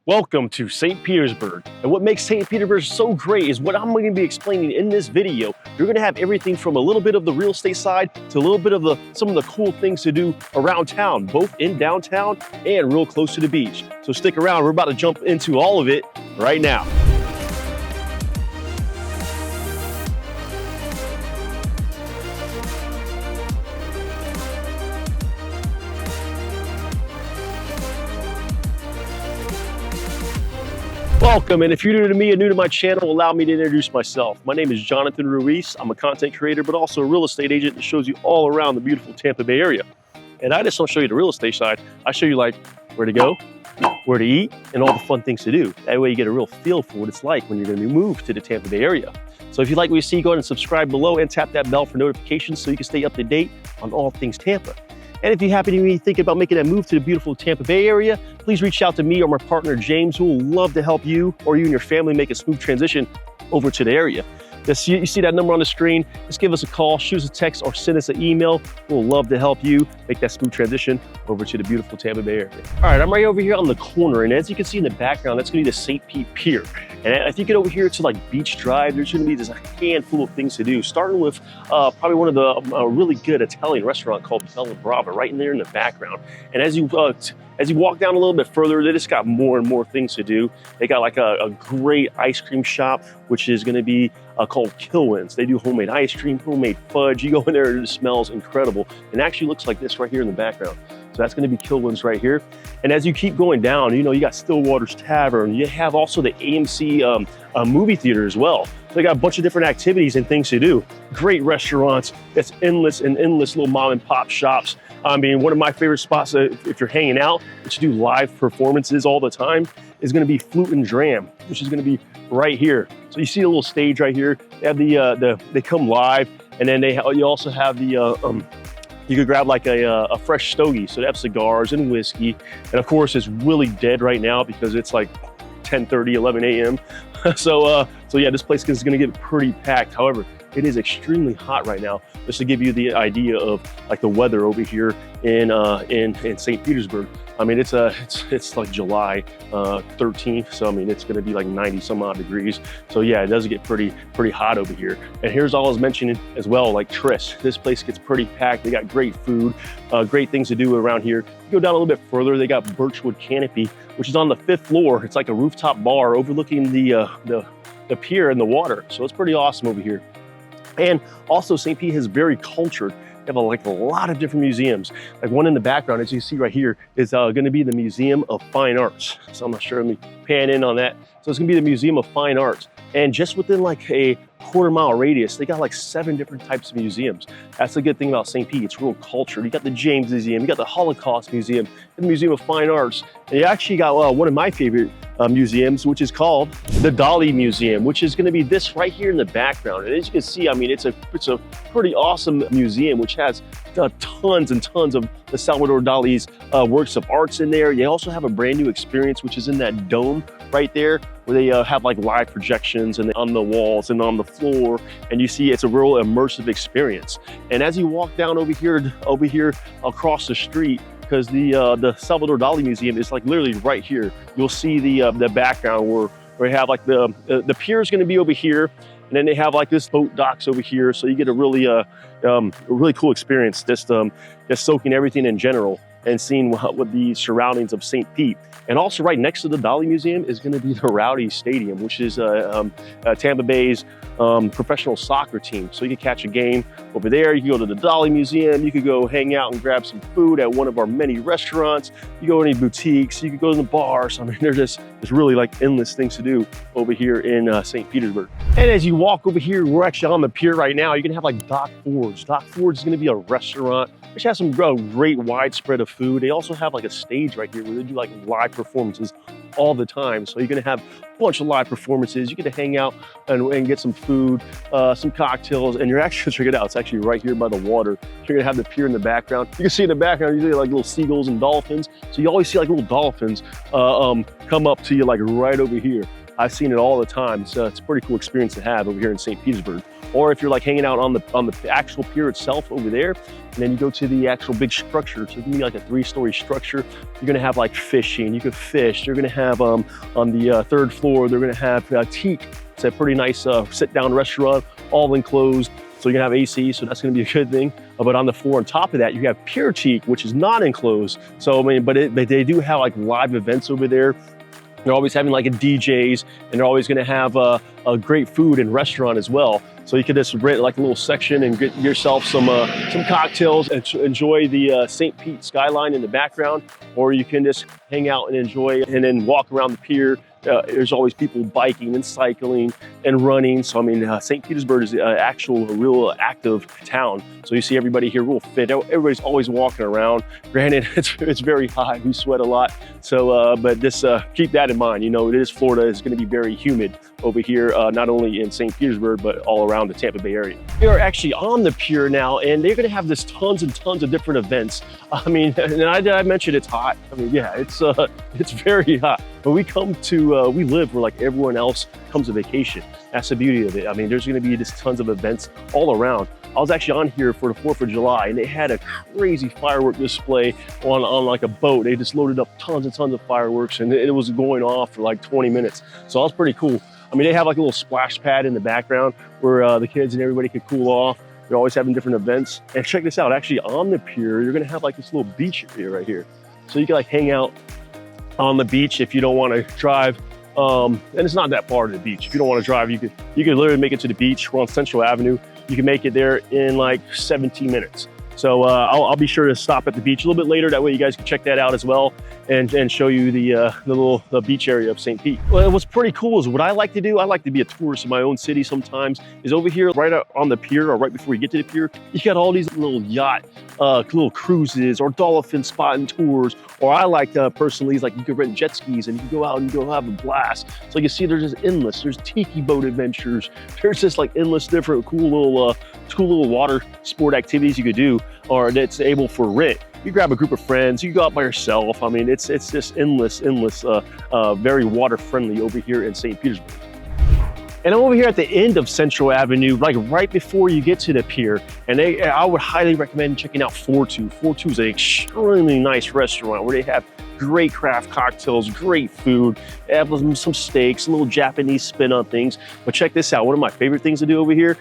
Welcome to St. Petersburg. And what makes St. Petersburg so great is what I'm going to be explaining in this video. You're going to have everything from a little bit of the real estate side to a little bit of some of the cool things to do around town, both in downtown and real close to the beach. So stick around, we're about to jump into all of it right now. Welcome, and if you're new to me and new to my channel, allow me to introduce myself. My name is Jonathan Ruiz. I'm a content creator, but also a real estate agent that shows you all around the beautiful Tampa Bay area. And I just don't show you the real estate side. I show you like where to go, where to eat, and all the fun things to do. That way you get a real feel for what it's like when you're going to be moved to the Tampa Bay area. So if you like what you see, go ahead and subscribe below and tap that bell for notifications so you can stay up to date on all things Tampa. And if you happen to be thinking about making that move to the beautiful Tampa Bay area, please reach out to me or my partner James, who will love to help you or you and your family make a smooth transition over to the area. You see that number on the screen, just give us a call, shoot us a text, or send us an email. We'll love to help you make that smooth transition over to the beautiful Tampa Bay area. All right, I'm right over here on the corner, and as you can see in the background, that's gonna be the St. Pete Pier. And if you get over here to like Beach Drive, there's gonna be just a handful of things to do, starting with probably one of the really good Italian restaurant called Bella Brava, right in there in the background. And as you walk down a little bit further, they just got more and more things to do. They got like a great ice cream shop, which is gonna be called Kilwins. They do homemade ice cream, homemade fudge. You go in there, it smells incredible. And actually looks like this right here in the background. So that's gonna be Kilwins right here. And as you keep going down, you know, you got Stillwater's Tavern. You have also the AMC movie theater as well. So they got a bunch of different activities and things to do. Great restaurants. It's endless little mom and pop shops. I mean, one of my favorite spots if you're hanging out, which do live performances all the time, is gonna be Flute and Dram, which is gonna be right here. So you see a little stage right here. They have they come live, and then you also have the you could grab like a fresh stogie. So they have cigars and whiskey, and of course it's really dead right now because it's like 10:30, 11 a.m. So yeah, this place is gonna get pretty packed. However, it is extremely hot right now. Just to give you the idea of like the weather over here in St. Petersburg. I mean, it's like July 13th, so I mean, it's gonna be like 90 some odd degrees. So yeah, it does get pretty hot over here. And here's all I was mentioning as well, like Tris. This place gets pretty packed. They got great food, great things to do around here. You go down a little bit further, they got Birchwood Canopy, which is on the 5th floor. It's like a rooftop bar overlooking the pier and the water. So it's pretty awesome over here. And also St. Pete is very cultured. They have like a lot of different museums. Like one in the background, as you see right here, is gonna be the Museum of Fine Arts. So I'm not sure, let me pan in on that. So it's gonna be the Museum of Fine Arts. And just within like a quarter-mile radius, they got like 7 different types of museums. That's the good thing about St. Pete, it's real cultured. You got the James Museum, you got the Holocaust Museum, the Museum of Fine Arts. And you actually got one of my favorite museums, which is called the Dali Museum, which is gonna be this right here in the background. And as you can see, I mean, it's a pretty awesome museum, which has tons and tons of the Salvador Dalí's works of arts in there. You also have a brand new experience, which is in that dome right there, where they have like live projections and on the walls and on the floor, and you see it's a real immersive experience. And as you walk down over here across the street, because the Salvador Dalí Museum is like literally right here, you'll see the background where we have like the pier is going to be over here, and then they have like this boat docks over here, so you get a really cool experience just soaking everything in general and seeing what the surroundings of St. Pete. And also right next to the Dali Museum is gonna be the Rowdy Stadium, which is Tampa Bay's professional soccer team. So you can catch a game over there. You can go to the Dali Museum. You could go hang out and grab some food at one of our many restaurants. You go to any boutiques. You could go to the bars. I mean, there's really like endless things to do over here in St. Petersburg. And as you walk over here, we're actually on the pier right now. You're gonna have like Doc Ford's. Doc Ford's is gonna be a restaurant which has some great widespread of food. They also have like a stage right here where they do like live performances all the time. So you're gonna have a bunch of live performances. You get to hang out and get some food, some cocktails, and you're actually, check it out, it's actually right here by the water. You're gonna have the pier in the background. You can see in the background, usually like little seagulls and dolphins. So you always see like little dolphins come up to you like right over here. I've seen it all the time. It's a pretty cool experience to have over here in St. Petersburg. or if you're like hanging out on the actual pier itself over there, and then you go to the actual big structure. So it can be like a 3-story structure. You're gonna have like fishing. You can fish. You're gonna have on the 3rd floor. They're gonna have teak. It's a pretty nice sit-down restaurant, all enclosed. So you're gonna have AC, so that's gonna be a good thing. But on the floor on top of that, you have Pier teak, which is not enclosed. So I mean, but they do have like live events over there. They're always having like a DJs, and they're always gonna have a great food and restaurant as well. So you can just rent like a little section and get yourself some cocktails and enjoy the St. Pete skyline in the background, or you can just hang out and enjoy and then walk around the pier. There's always people biking and cycling and running. So I mean, St. Petersburg is a real active town. So you see everybody here real fit. Everybody's always walking around. Granted, it's very hot. We sweat a lot. So, but just keep that in mind. You know, it is Florida. It's going to be very humid over here, not only in St. Petersburg, but all around the Tampa Bay area. We are actually on the pier now, and they're going to have this tons and tons of different events. I mean, and I mentioned it's hot. I mean, yeah, it's very hot. But we live where like everyone else comes to vacation. That's the beauty of it. I mean, there's going to be just tons of events all around. I was actually on here for the 4th of July, and they had a crazy firework display on like a boat. They just loaded up tons and tons of fireworks, and it was going off for like 20 minutes. So that was pretty cool. I mean, they have like a little splash pad in the background where the kids and everybody can cool off. They're always having different events. And check this out, actually on the pier, you're going to have like this little beach area right here. So you can like hang out on the beach if you don't want to drive. And it's not that far to the beach. If you don't want to drive, you could literally make it to the beach. We're on Central Avenue. You can make it there in like 17 minutes. So I'll be sure to stop at the beach a little bit later. That way you guys can check that out as well and show you the beach area of St. Pete. Well, what's pretty cool is what I like to do. I like to be a tourist in my own city sometimes. Is over here right on the pier, or right before you get to the pier, you got all these little yacht, little cruises or dolphin spotting tours. Or I like personally, is like you can rent jet skis and you can go out and go have a blast. So you can see there's just endless. There's tiki boat adventures. There's just like endless different cool little water sport activities you could do, or that's able for rent. You grab a group of friends, you go out by yourself. I mean, it's just endless, very water friendly over here in St. Petersburg. And I'm over here at the end of Central Avenue, like right before you get to the pier. And I would highly recommend checking out 42. 42 is an extremely nice restaurant where they have great craft cocktails, great food. They have some steaks, a little Japanese spin on things. But check this out. One of my favorite things to do over here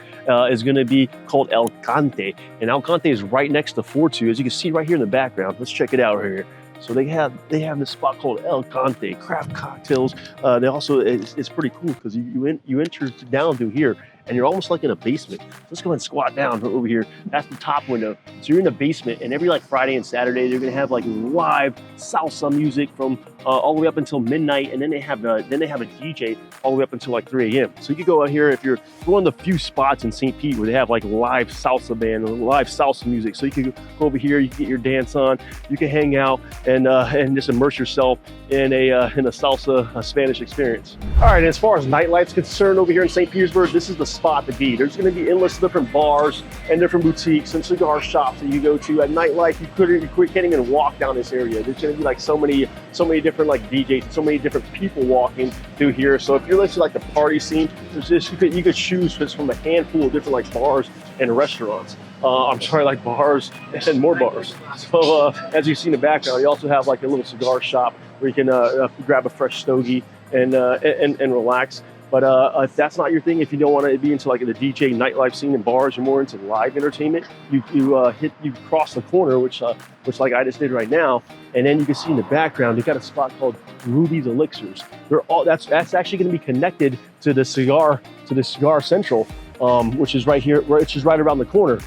is going to be called El Cante. And El Cante is right next to 42, as you can see right here in the background. Let's check it out right here. So they have this spot called El Cante, craft cocktails. They also, it's pretty cool because you enter down through here and you're almost like in a basement. Let's go ahead and squat down over here. That's the top window. So you're in the basement, and every like Friday and Saturday, they're gonna have like live salsa music from all the way up until midnight, and then they have a DJ all the way up until like 3 a.m. So you could go out here if you're one of the few spots in St. Pete where they have like live salsa band, live salsa music. So you can go over here, you can get your dance on, you can hang out and just immerse yourself in a salsa Spanish experience. All right, as far as nightlife's concerned over here in St. Petersburg, this is the spot to be. There's going to be endless different bars and different boutiques and cigar shops that you go to. At nightlife, you can't even walk down this area. There's going to be like so many different like DJs and so many different people walking through here. So if you're listening to like the party scene, you could choose just from a handful of different like bars and restaurants. Like bars and more bars. So as you see in the background, you also have like a little cigar shop where you can grab a fresh stogie and relax. But if that's not your thing, if you don't want to be into like the DJ nightlife scene and bars, you're more into live entertainment, you cross the corner, which like I just did right now, and then you can see in the background, you've got a spot called Ruby's Elixirs. That's actually going to be connected to the Cigar Central, which is right here, which is right around the corner.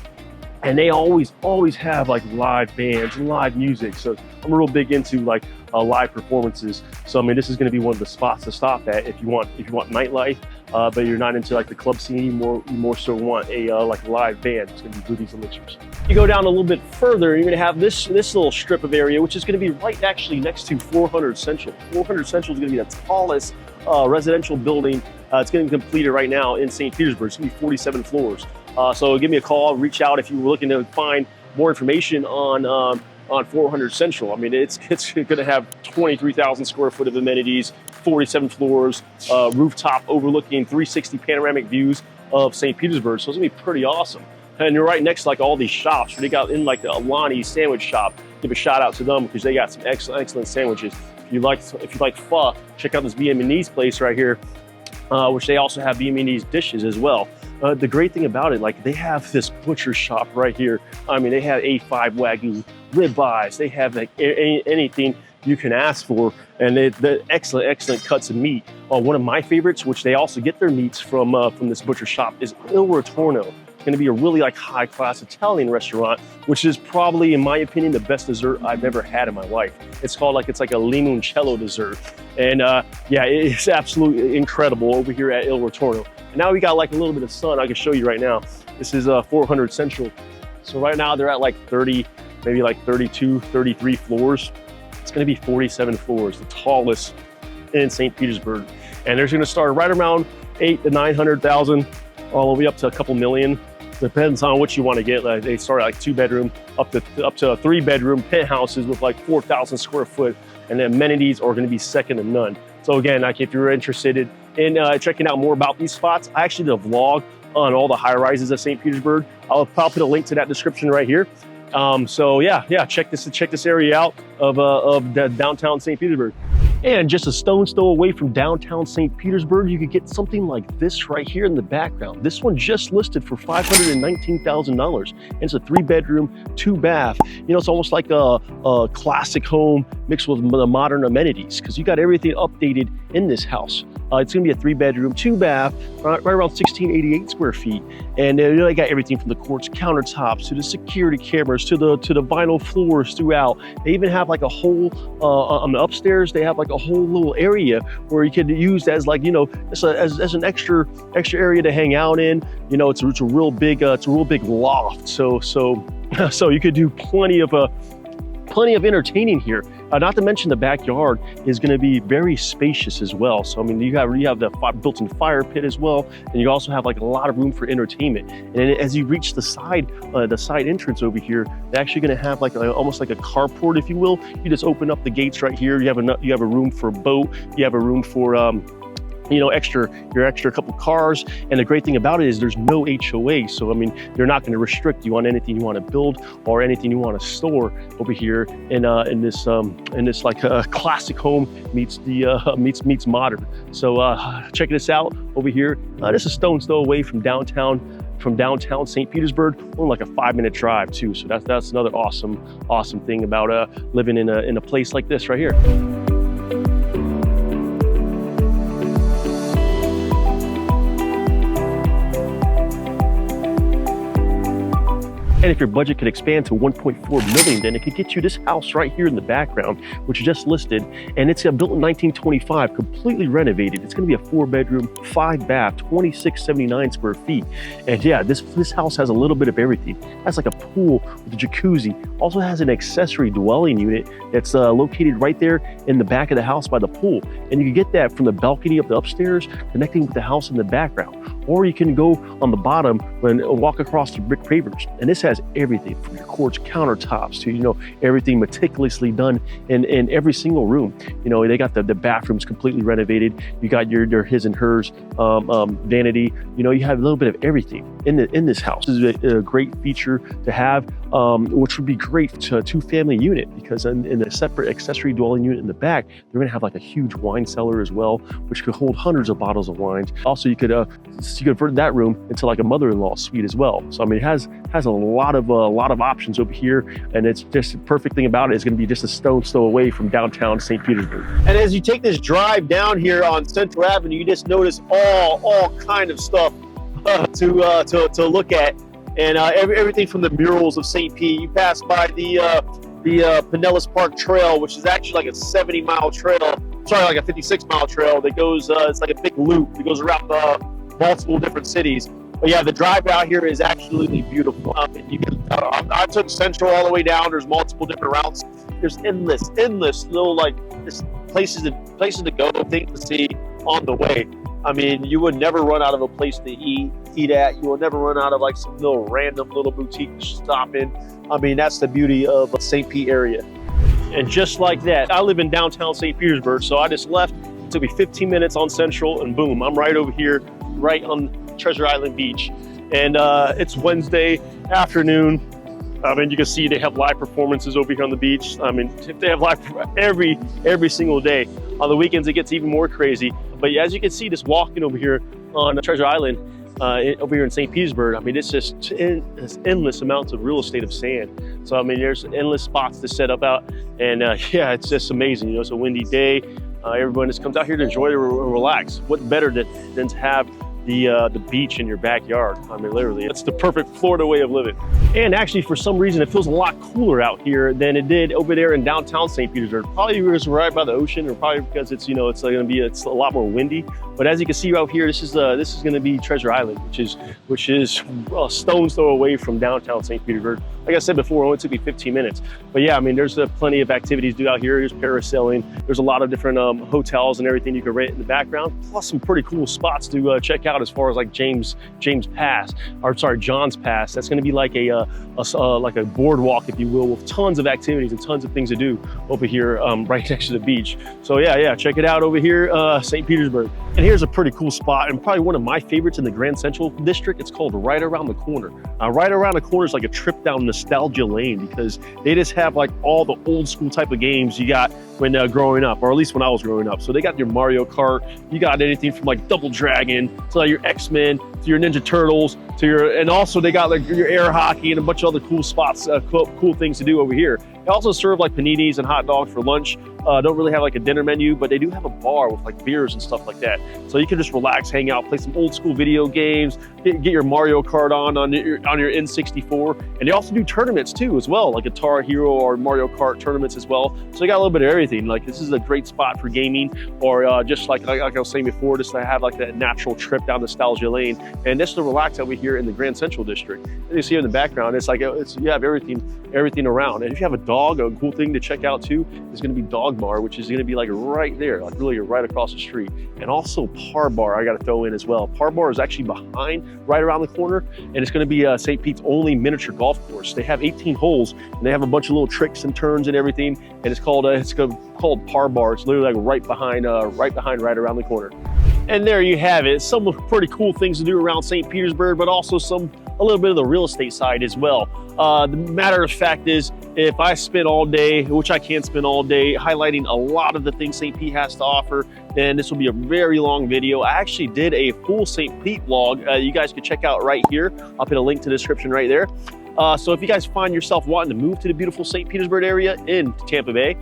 And they always have like live bands and live music. So I'm real big into like live performances. So I mean, this is going to be one of the spots to stop at if you want nightlife, but you're not into like the club scene. You more so want a like live band. It's going to be Ruby's Elixirs. You go down a little bit further, you're going to have this little strip of area, which is going to be right actually next to 400 Central. 400 Central is going to be the tallest residential building. It's getting completed right now in St. Petersburg. It's going to be 47 floors. So give me a call, reach out if you were looking to find more information on 400 Central. I mean, it's going to have 23,000 square foot of amenities, 47 floors, rooftop overlooking 360 panoramic views of St. Petersburg. So it's gonna be pretty awesome. And you're right next to like all these shops. They got in like the Alani sandwich shop. Give a shout out to them because they got some excellent sandwiches. If you like pho, check out this Vietnamese place right here, which they also have Vietnamese dishes as well. The great thing about it, like they have this butcher shop right here. I mean, they have A5 Wagyu ribeyes. They have like anything you can ask for, and the excellent cuts of meat. One of my favorites, which they also get their meats from this butcher shop, is Il Ritorno. It's going to be a really like high-class Italian restaurant, which is probably, in my opinion, the best dessert I've ever had in my life. It's like a limoncello dessert, and yeah, it's absolutely incredible over here at Il Ritorno. And now we got like a little bit of sun. I can show you right now. This is 400 Central. So right now they're at like 30, maybe like 32, 33 floors. It's going to be 47 floors, the tallest in St. Petersburg, and they're going to start right around 800,000 to 900,000, all the way up to a couple million. Depends on what you want to get. Like they start at like 2-bedroom up to 3-bedroom penthouses with like 4,000 square foot, and the amenities are going to be second to none. So again, like if you're interested in checking out more about these spots, I actually did a vlog on all the high rises of St. Petersburg. I'll put a link to that description right here. So yeah, check this area out of downtown St. Petersburg. And just a stone's throw away from downtown St. Petersburg, you could get something like this right here in the background. This one just listed for $519,000. It's a 3-bedroom, 2-bath. You know, it's almost like a classic home mixed with the modern amenities because you got everything updated in this house. It's gonna be a 3-bedroom, 2-bath, right around 1,688 square feet. And they got everything from the quartz countertops to the security cameras to the vinyl floors throughout. They even have like a whole, on the upstairs, they have like a whole little area where you could use as like, you know, as an extra area to hang out in. You know, it's a real big loft. So you could do plenty of entertaining here. Not to mention the backyard is going to be very spacious as well. So I mean, you have the built-in fire pit as well, and you also have like a lot of room for entertainment. And as you reach the side entrance over here, they're actually going to have like almost like a carport, if you will. You just open up the gates right here. You have a room for a boat. You have a room for you know, your extra couple cars. And the great thing about it is there's no HOA. So, I mean, they're not going to restrict you on anything you want to build or anything you want to store over here in this like classic home meets modern. So check this out over here. This is stone's throw away from downtown St. Petersburg, only like a 5-minute drive too. So that's another awesome thing about living in a place like this right here. And if your budget could expand to 1.4 million, then it could get you this house right here in the background, which is just listed. And it's built in 1925, completely renovated. It's gonna be a 4-bedroom, 5-bath, 2,679 square feet. And yeah, this house has a little bit of everything. It has like a pool with a jacuzzi. Also has an accessory dwelling unit that's located right there in the back of the house by the pool. And you can get that from the balcony of the upstairs, connecting with the house in the background. Or you can go on the bottom and walk across the brick pavers. And this has everything from your quartz countertops to, you know, everything meticulously done in every single room. You know, they got the bathrooms completely renovated. You got your his and hers vanity. You know, you have a little bit of everything in this house. This is a great feature to have, which would be great to a 2-family unit, because in a separate accessory dwelling unit in the back, they're gonna have like a huge wine cellar as well, which could hold hundreds of bottles of wine. Also, you could convert that room into like a mother-in-law suite as well. So I mean, it has a lot of options over here, and it's just the perfect thing about it is going to be just a stone's throw away from downtown St. Petersburg. And as you take this drive down here on Central Avenue, you just notice all kind of stuff to look at, and everything from the murals of St. Pete. You pass by the Pinellas Park Trail, which is actually like a 70-mile trail. Sorry, like a 56-mile trail that goes. It's like a big loop. It goes around multiple different cities. But yeah, the drive out here is absolutely beautiful. I took Central all the way down. There's multiple different routes. There's endless little like just places to go, things to see on the way. I mean, you would never run out of a place to eat at. You will never run out of like some random little boutique to stop in. I mean, that's the beauty of the St. Pete area. And just like that, I live in downtown St. Petersburg, so I just left. It took me 15 minutes on Central, and boom, I'm right over here, right on Treasure Island Beach. And it's Wednesday afternoon. I mean, you can see they have live performances over here on the beach. I mean, if they have live every single day. On the weekends, it gets even more crazy. But as you can see, just walking over here on Treasure Island, over here in St. Petersburg, I mean, it's just endless amounts of real estate of sand. So, I mean, there's endless spots to set up out. And yeah, it's just amazing. You know, it's a windy day. Everyone just comes out here to enjoy and relax. What better than to have the beach in your backyard? I mean, literally, it's the perfect Florida way of living. And actually, for some reason, it feels a lot cooler out here than it did over there in downtown St. Petersburg. Probably because we're right by the ocean, or probably because it's, you know, it's a lot more windy. But as you can see out here, this is going to be Treasure Island, which is a stone's throw away from downtown St. Petersburg. Like I said before, it only took me 15 minutes. But yeah, I mean, there's plenty of activities to do out here. There's parasailing. There's a lot of different hotels and everything you can rent in the background. Plus some pretty cool spots to check out as far as like John's Pass. That's going to be like a boardwalk, if you will, with tons of activities and tons of things to do over here right next to the beach. So yeah, check it out over here, St. Petersburg. And here's a pretty cool spot, and probably one of my favorites in the Grand Central District. It's called Right Around the Corner. Right Around the Corner is like a trip down nostalgia lane, because they just have like all the old school type of games you got when growing up, or at least when I was growing up. So they got your Mario Kart, you got anything from like Double Dragon to like your X-Men to your Ninja Turtles to and also they got like your air hockey and a bunch of other cool spots, cool things to do over here. They also serve like paninis and hot dogs for lunch. Don't really have like a dinner menu, but they do have a bar with like beers and stuff like that. So you can just relax, hang out, play some old school video games, get your Mario Kart on your N64. And they also do tournaments too as well, like Guitar Hero or Mario Kart tournaments as well. So they got a little bit of everything. Like this is a great spot for gaming, or just like I was saying before, just to have like that natural trip down nostalgia lane, and just to relax over here in the Grand Central District. And you see in the background, it's like you have everything around. And if you have a dog, a cool thing to check out too is going to be Dog Bar, which is going to be like right there, like really right across the street. And also Par Bar, I got to throw in as well. Par Bar is actually right around the corner, and it's going to be St. Pete's only miniature golf course. They have 18 holes, and they have a bunch of little tricks and turns and everything. And it's called Par Bar. It's literally like right behind, right around the corner. And there you have it. Some pretty cool things to do around St. Petersburg, but also a little bit of the real estate side as well. The matter of fact is, if I spend all day, which I can spend all day, highlighting a lot of the things St. Pete has to offer, then this will be a very long video. I actually did a full St. Pete vlog. You guys can check out right here. I'll put a link to the description right there. So if you guys find yourself wanting to move to the beautiful St. Petersburg area in Tampa Bay,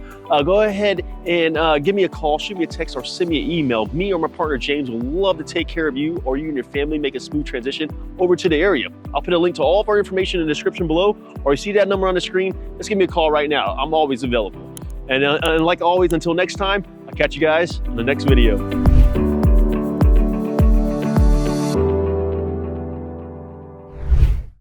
go ahead and give me a call, shoot me a text, or send me an email. Me or my partner James will love to take care of you, or you and your family make a smooth transition over to the area. I'll put a link to all of our information in the description below, or you see that number on the screen, just give me a call right now. I'm always available. And like always, until next time, I'll catch you guys in the next video.